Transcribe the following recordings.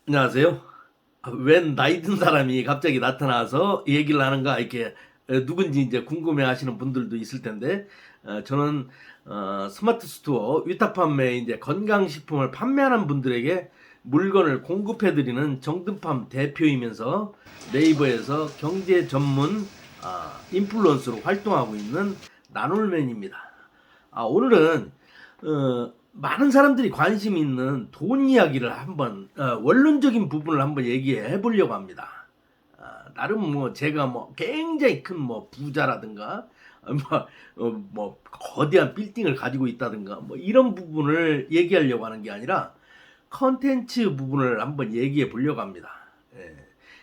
안녕하세요. 웬 나이 든 사람이 갑자기 나타나서 얘기를 하는가 이렇게 누군지 이제 궁금해 하시는 분들도 있을 텐데 저는 스마트 스토어 위탁 판매 이제 건강식품을 판매하는 분들에게 물건을 공급해 드리는 정든팜 대표이면서 네이버에서 경제 전문 인플루언서로 활동하고 있는 나눌맨입니다. 오늘은 많은 사람들이 관심 있는 돈 이야기를 한번 원론적인 부분을 한번 얘기해 보려고 합니다. 나름 뭐 제가 뭐 굉장히 큰 뭐 부자라든가 뭐 거대한 빌딩을 가지고 있다든가 뭐 이런 부분을 얘기하려고 하는 게 아니라 컨텐츠 부분을 한번 얘기해 보려고 합니다. 예.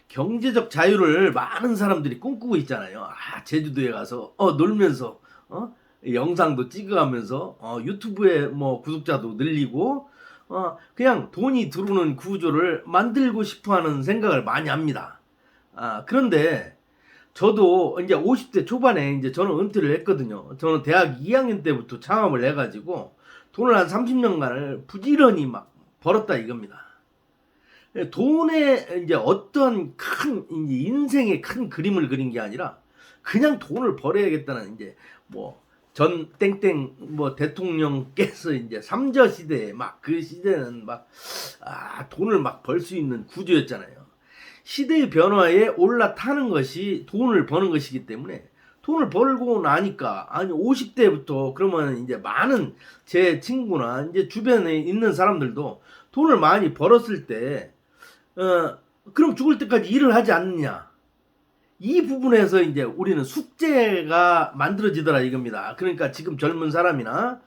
경제적 자유를 많은 사람들이 꿈꾸고 있잖아요. 제주도에 가서 놀면서 영상도 찍어가면서 유튜브에 뭐 구독자도 늘리고 그냥 돈이 들어오는 구조를 만들고 싶어하는 생각을 많이 합니다. 그런데 저도 이제 50대 초반에 이제 저는 은퇴를 했거든요. 저는 대학 2학년 때부터 창업을 해가지고 돈을 한 30년간을 부지런히 막 벌었다 이겁니다. 돈에 이제 어떤 큰 이제 인생의 큰 그림을 그린 게 아니라 그냥 돈을 벌어야겠다는 이제 뭐 전 땡땡 뭐 대통령께서 이제 삼저 시대에 막 그 시대는 막 돈을 막 벌 수 있는 구조였잖아요. 시대의 변화에 올라타는 것이 돈을 버는 것이기 때문에 돈을 벌고 나니까 아니 50대부터 그러면 이제 많은 제 친구나 이제 주변에 있는 사람들도 돈을 많이 벌었을 때 그럼 죽을 때까지 일을 하지 않느냐. 이 부분에서 이제 우리는 숙제가 만들어지더라 이겁니다. 그러니까 지금 젊은 사람이나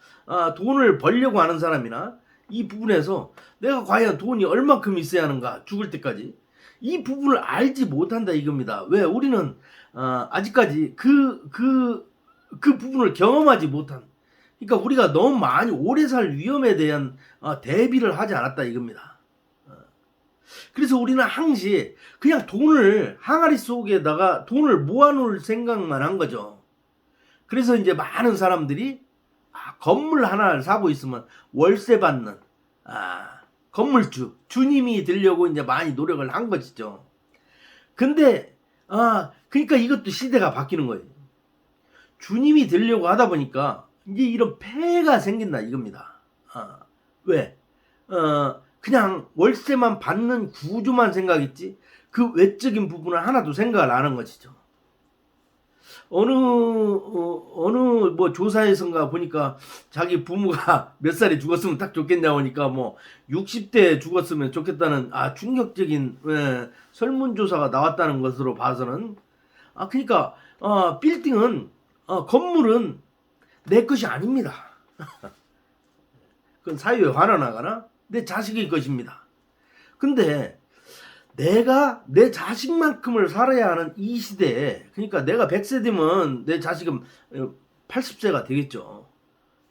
돈을 벌려고 하는 사람이나 이 부분에서 내가 과연 돈이 얼마큼 있어야 하는가 죽을 때까지 이 부분을 알지 못한다 이겁니다. 왜 우리는 아직까지 그 부분을 경험하지 못한 그러니까 우리가 너무 많이 오래 살 위험에 대한 대비를 하지 않았다 이겁니다. 그래서 우리는 항시 그냥 돈을 항아리 속에다가 돈을 모아놓을 생각만 한 거죠. 그래서 이제 많은 사람들이 건물 하나를 사고 있으면 월세 받는 건물주 주님이 되려고 이제 많이 노력을 한 것이죠. 근데 그러니까 이것도 시대가 바뀌는 거예요. 주님이 되려고 하다 보니까 이제 이런 폐해가 생긴다 이겁니다. 왜? 그냥 월세만 받는 구조만 생각했지 그 외적인 부분은 하나도 생각을 안 한 것이죠. 어느 뭐 조사에선가 보니까 자기 부모가 몇 살에 죽었으면 딱 좋겠냐 보니까 뭐 60대에 죽었으면 좋겠다는 충격적인 설문조사가 나왔다는 것으로 봐서는 그러니까 빌딩은 건물은 내 것이 아닙니다. 그건 사유에 환원하거나 내 자식의 것입니다. 근데 내가 내 자식만큼을 살아야 하는 이 시대에 그러니까 내가 100세 되면 내 자식은 80세가 되겠죠.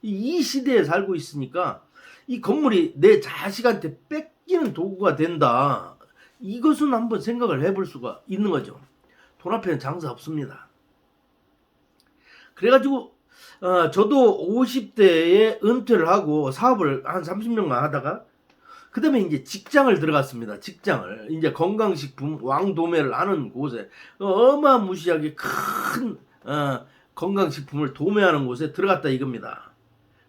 이 시대에 살고 있으니까 이 건물이 내 자식한테 뺏기는 도구가 된다. 이것은 한번 생각을 해볼 수가 있는 거죠. 돈 앞에는 장사 없습니다. 그래가지고 저도 50대에 은퇴를 하고 사업을 한 30년간 하다가 그 다음에 이제 직장을 들어갔습니다. 직장을. 이제 건강식품 왕도매를 하는 곳에 어마무시하게 큰 건강식품을 도매하는 곳에 들어갔다 이겁니다.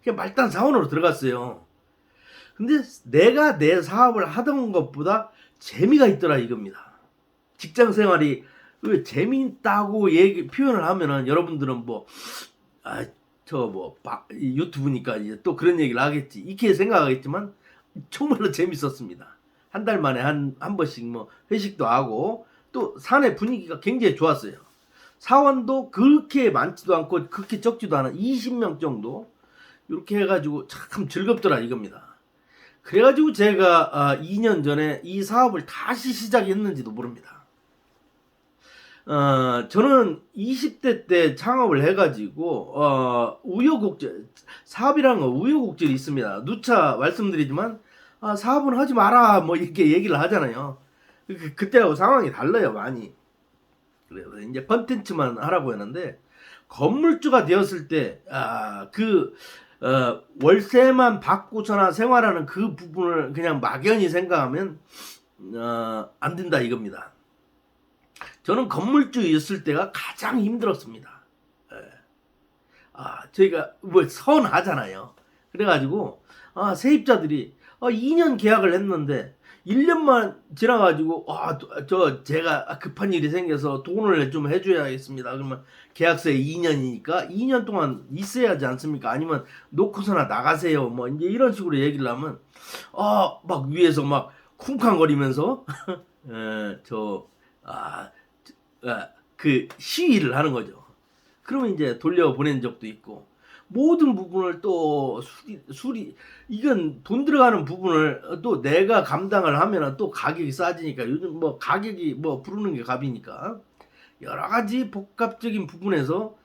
그냥 말단 사원으로 들어갔어요. 근데 내가 내 사업을 하던 것보다 재미가 있더라 이겁니다. 직장 생활이 왜 재미있다고 표현을 하면은 여러분들은 뭐 유튜브니까 이제 또 그런 얘기를 하겠지 이렇게 생각하겠지만 정말로 재밌었습니다. 한 달 만에 한 번씩 뭐 회식도 하고 또 사내 분위기가 굉장히 좋았어요. 사원도 그렇게 많지도 않고 그렇게 적지도 않은 20명 정도 이렇게 해가지고 참 즐겁더라 이겁니다. 그래가지고 제가 2년 전에 이 사업을 다시 시작했는지도 모릅니다. 저는 20대 때 창업을 해가지고 우여곡절 사업이라는 건 우여곡절이 있습니다. 누차 말씀드리지만 사업은 하지 마라 뭐 이렇게 얘기를 하잖아요. 그때하고 상황이 달라요 많이. 그래서 이제 컨텐츠만 하라고 했는데 건물주가 되었을 때 월세만 받고서나 생활하는 그 부분을 그냥 막연히 생각하면 안 된다 이겁니다. 저는 건물주였을 때가 가장 힘들었습니다. 저희가 뭐 선하잖아요. 그래가지고 세입자들이 2년 계약을 했는데 1년만 지나가지고 제가 급한 일이 생겨서 돈을 좀 해줘야겠습니다. 그러면 계약서에 2년이니까 2년 동안 있어야 하지 않습니까? 아니면 놓고서나 나가세요. 뭐 이제 이런 식으로 얘기를 하면 막 위에서 막 쿵쾅거리면서 그 시위를 하는 거죠. 그러면 이제 돌려보낸 적도 있고 모든 부분을 또 수리 이건 돈 들어가는 부분을 또 내가 감당을 하면 또 가격이 싸지니까 요즘 뭐 가격이 뭐 부르는 게 값이니까 여러 가지 복합적인 부분에서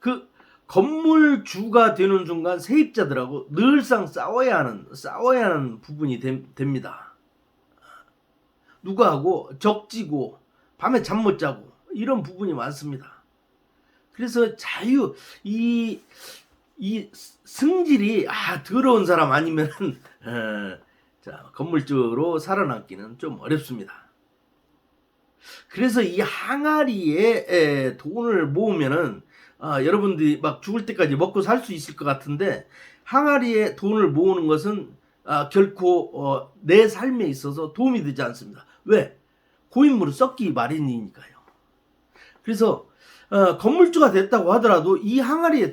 그 건물주가 되는 순간 세입자들하고 늘상 싸워야 하는 부분이 됩니다. 누구하고 적지고 밤에 잠 못 자고 이런 부분이 많습니다. 그래서 이 승질이 더러운 사람 아니면 건물주로 살아남기는 좀 어렵습니다. 그래서 이 항아리에 돈을 모으면은 여러분들이 막 죽을 때까지 먹고 살 수 있을 것 같은데 항아리에 돈을 모으는 것은 결코 내 삶에 있어서 도움이 되지 않습니다. 왜? 고인물은 썩기 마련이니까요. 그래서 건물주가 됐다고 하더라도 이 항아리에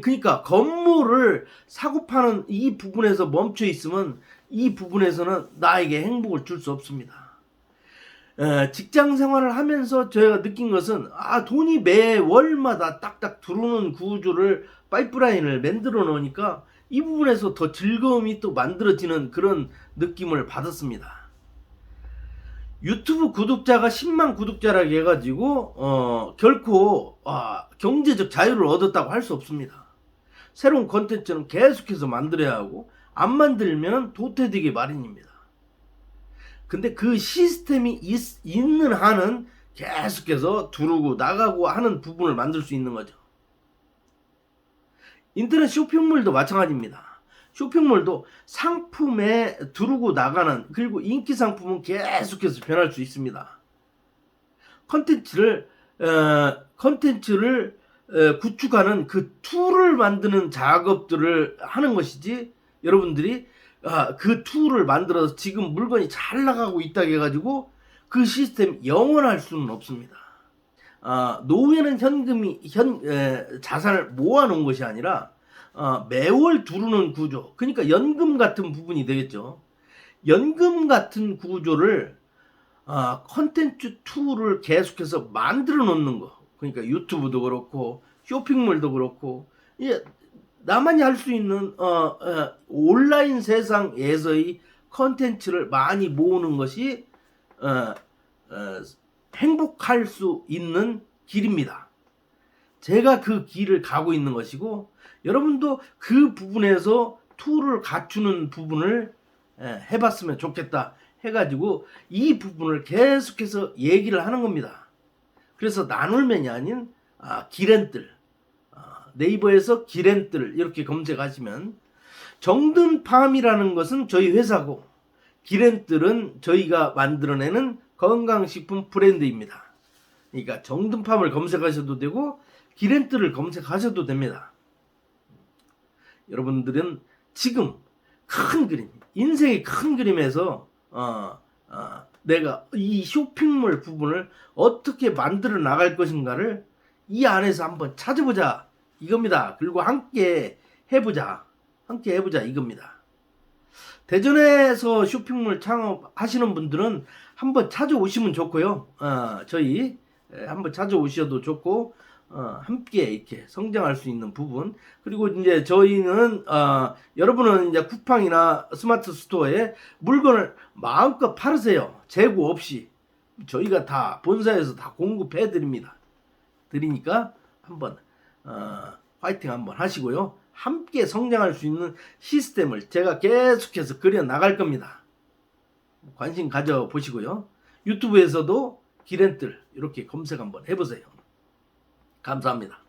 그러니까 건물을 사고 파는 이 부분에서 멈춰 있으면 이 부분에서는 나에게 행복을 줄 수 없습니다. 직장 생활을 하면서 제가 느낀 것은 돈이 매월마다 딱딱 들어오는 구조를 파이프라인을 만들어 놓으니까 이 부분에서 더 즐거움이 또 만들어지는 그런 느낌을 받았습니다. 유튜브 구독자가 10만 구독자라고 해가지고 결코 경제적 자유를 얻었다고 할 수 없습니다. 새로운 컨텐츠는 계속해서 만들어야 하고 안 만들면 도태되기 마련입니다. 근데 그 시스템이 있는 한은 계속해서 들어오고 나가고 하는 부분을 만들 수 있는 거죠. 인터넷 쇼핑몰도 마찬가지입니다. 쇼핑몰도 상품에 들어오고 나가는 그리고 인기 상품은 계속해서 변할 수 있습니다. 컨텐츠를 구축하는 그 툴을 만드는 작업들을 하는 것이지 여러분들이 그 툴을 만들어서 지금 물건이 잘 나가고 있다고 해가지고 그 시스템이 영원할 수는 없습니다. 노후에는 자산을 모아놓은 것이 아니라 매월 두르는 구조, 그러니까 연금 같은 부분이 되겠죠. 연금 같은 구조를 컨텐츠 툴을 계속해서 만들어 놓는 거. 그러니까 유튜브도 그렇고 쇼핑몰도 그렇고 나만이 할 수 있는 온라인 세상에서의 컨텐츠를 많이 모으는 것이 행복할 수 있는 길입니다. 제가 그 길을 가고 있는 것이고 여러분도 그 부분에서 툴을 갖추는 부분을 해봤으면 좋겠다 해가지고 이 부분을 계속해서 얘기를 하는 겁니다. 그래서 나눌면이 아닌 기렌들, 네이버에서 기렌들 이렇게 검색하시면 정든팜이라는 것은 저희 회사고 기렌들은 저희가 만들어내는 건강식품 브랜드입니다. 그러니까 정든팜을 검색하셔도 되고 기렌들을 검색하셔도 됩니다. 여러분들은 지금 큰 그림, 인생의 큰 그림에서 내가 이 쇼핑몰 부분을 어떻게 만들어 나갈 것인가를 이 안에서 한번 찾아보자 이겁니다. 그리고 함께 해보자 이겁니다. 대전에서 쇼핑몰 창업하시는 분들은 한번 찾아오시면 좋고요. 저희 한번 찾아오셔도 좋고 함께 이렇게 성장할 수 있는 부분. 그리고 이제 저희는 여러분은 이제 쿠팡이나 스마트 스토어에 물건을 마음껏 팔으세요. 재고 없이 저희가 다 본사에서 다 공급해 드리니까 한번 화이팅 한번 하시고요. 함께 성장할 수 있는 시스템을 제가 계속해서 그려 나갈 겁니다. 관심 가져 보시고요. 유튜브에서도 기렌들 이렇게 검색 한번 해보세요. 감사합니다.